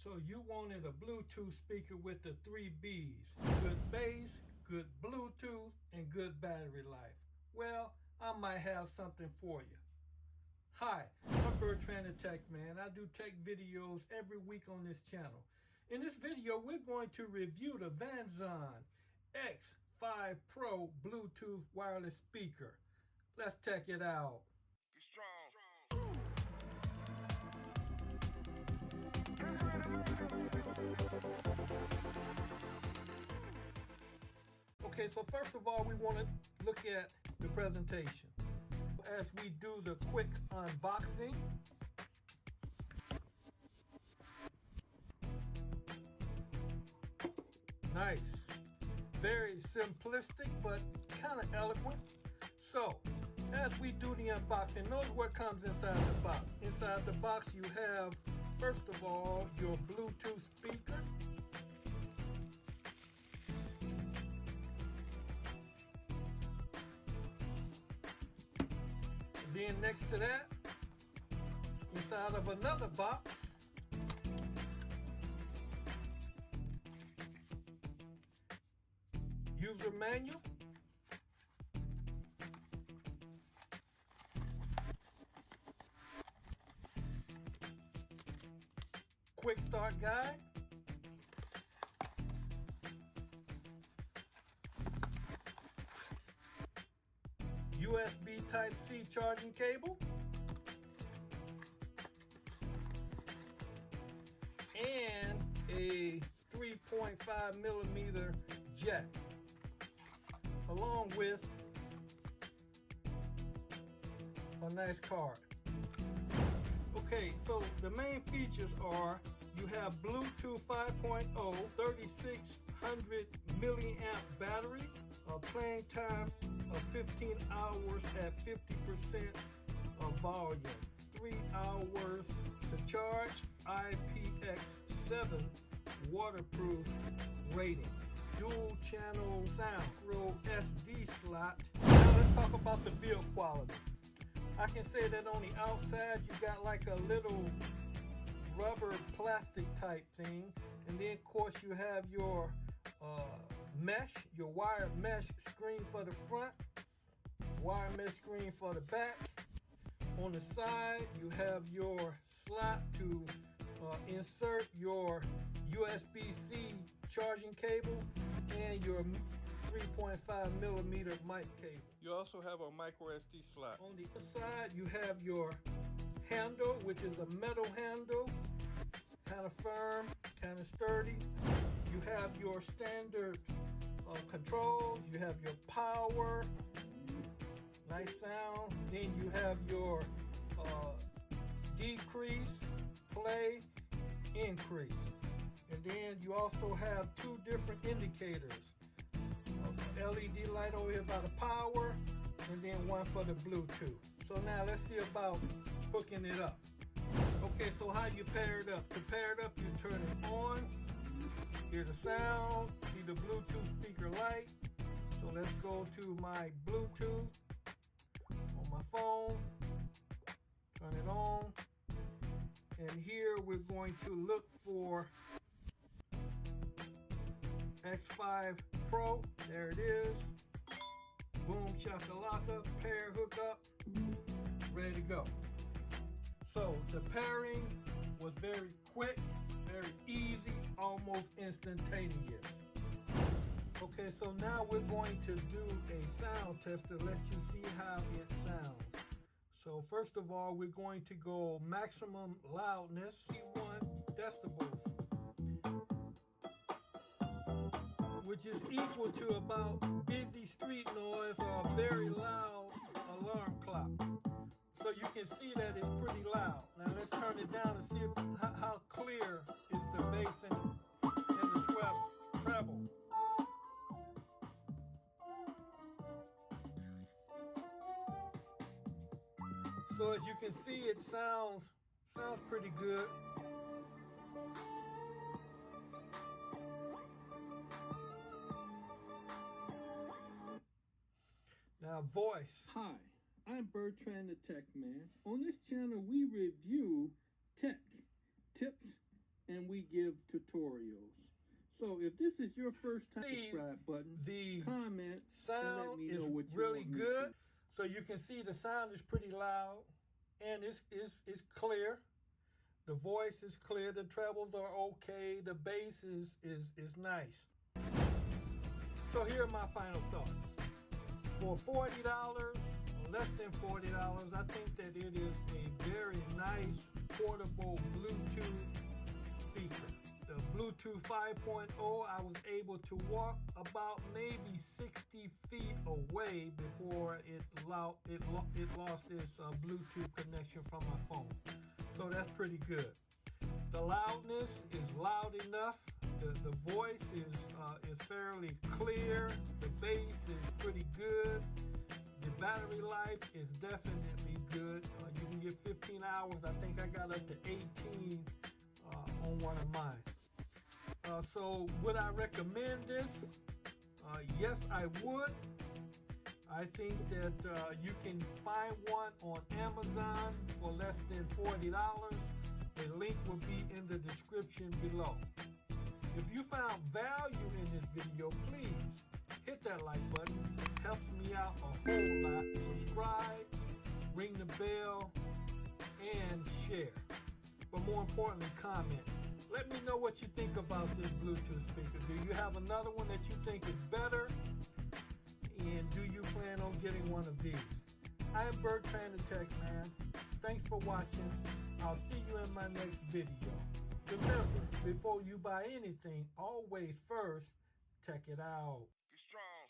So you wanted a Bluetooth speaker with the 3 Bs. Good bass, good Bluetooth, and good battery life. Well, I might have something for you. Hi, I'm Bertrand the Tech Man. I do tech videos every week on this channel. In this video, we're going to review the Vanzon X5PRO Bluetooth wireless speaker. Let's check it out. Get strong. Okay, so first of all, we want to look at the presentation. As we do the quick unboxing, nice, very simplistic but kind of eloquent. So as we do the unboxing, notice what comes inside the box. Inside the box you have, first of all, your Bluetooth speaker. Then next to that, inside of another box, user manual, quick start guide, USB Type-C charging cable, and a 3.5 millimeter jack, along with a nice card. Okay, so the main features are you have Bluetooth 5.0, 3600 milliamp battery, playing time of 15 hours at 50% of volume, 3 hours to charge, IPX7 waterproof rating, dual channel sound, SD slot. Now let's talk about the build quality. I can say that on the outside you got like a little rubber plastic type thing, and then of course you have your mesh, your wire mesh screen for the front, wire mesh screen for the back. On the side you have your slot to insert your USB-C charging cable and your 3.5 millimeter mic cable. You also have a micro SD slot. On the other side you have your handle, which is a metal handle, kind of firm, kind of sturdy. You have your standard controls, you have your power, nice sound. Then you have your decrease, play, increase. And then you also have two different indicators. LED light over here by the power, and then one for the Bluetooth. So now let's see about hooking it up. Okay, so how you pair it up? To pair it up, you turn it on, hear the sound, see the Bluetooth speaker light. So let's go to my Bluetooth on my phone, turn it on, and here we're going to look for X5PRO. There it is. Boom shakalaka, pair, hook up, ready to go. So the pairing was very quick, very easy, almost instantaneous. Okay, so now we're going to do a sound test to let you see how it sounds. So first of all, we're going to go maximum loudness, 1 decibels, which is equal to about busy street noise or a very loud alarm clock. So you can see that it's pretty loud. Now let's turn it down and see how clear is the bass and the treble. So as you can see, it sounds pretty good. Now voice. Hi, I'm Bertrand the Tech Man. On this channel we review tech, tips, and we give tutorials. So if this is your first time, subscribe button, the comment, and let me know what you really want good. Me to. So you can see the sound is pretty loud, and it's clear. The voice is clear. The trebles are okay. The bass is nice. So here are my final thoughts. For $40, less than $40, I think that it is a very nice portable Bluetooth speaker. The Bluetooth 5.0, I was able to walk about maybe 60 feet away before it lost its Bluetooth connection from my phone. So that's pretty good. The loudness is loud enough. The voice is fairly clear. The bass is pretty good. The battery life is definitely good. You can get 15 hours. I think I got up to 18 on one of mine. So would I recommend this? Yes, I would. I think that you can find one on Amazon for less than $40. A link will be in the description below. If you found value in this video, please hit that like button. It helps me out a whole lot. Subscribe, ring the bell, and share. But more importantly, comment. Let me know what you think about this Bluetooth speaker. Do you have another one that you think is better? And do you plan on getting one of these? I am Bertrand the Tech Man. Thanks for watching. I'll see you in my next video. Remember, before you buy anything, always first check it out. Be strong.